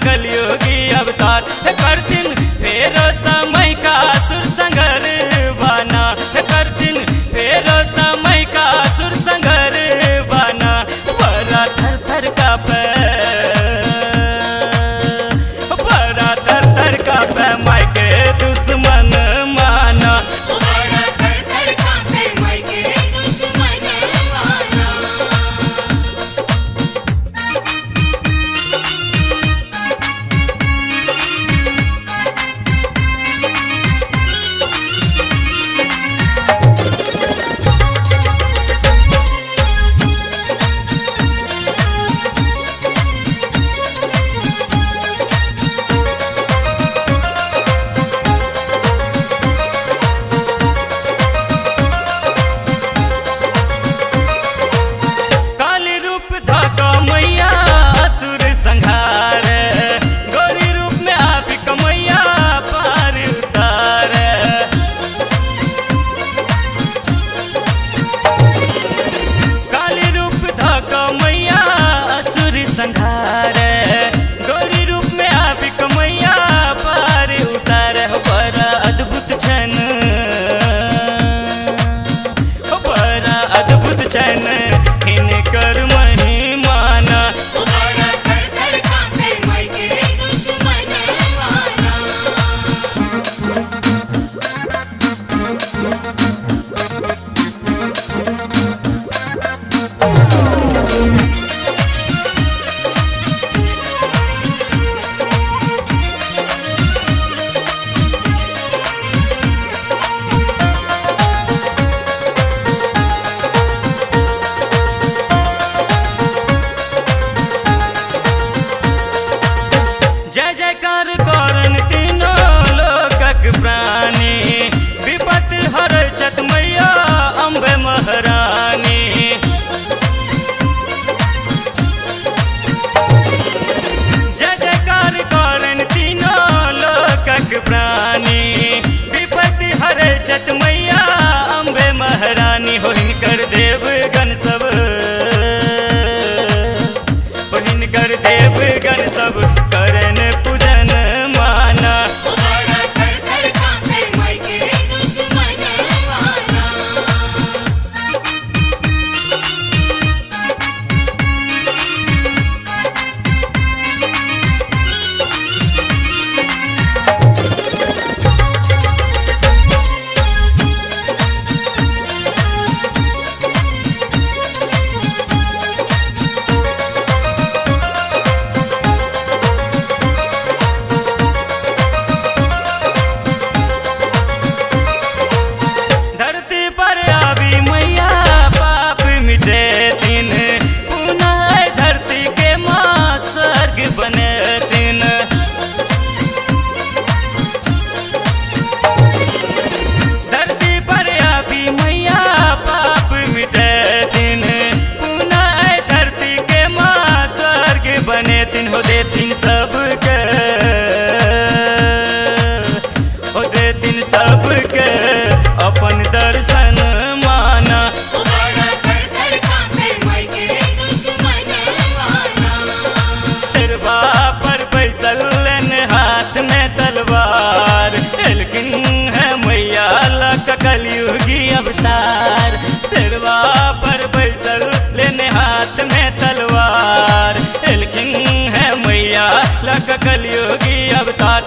कलयुगी अवतार करथिन फेरो समय का असुर संगर बाना करथिन फेरो समय का असुर संगर बाना बड़ा थर थर का बड़ा थर थर का माई के दुश्मन माना हिनकर महिमाना जय जयकार करन तीनों लोकक प्राणी विपत हरै छत मैया अम्बे महारानी जय जयकार करन तीनों लोकक प्राणी विपत हरै छत मैया अम्बे महारानी हो हिनकर देवगण सब हो हिनकर देवगण सब करन पूजन माना हो देथिन सबके हो देथिन सबके अपन दर्शन माना तेरवा पर बैसल हाथ में तलवार एलखिन है मैया लक कलयुगी अवतार शेरवा पर बैसल हाथ में तलवार एलखिन है मैया लक कलयुगी अवतार।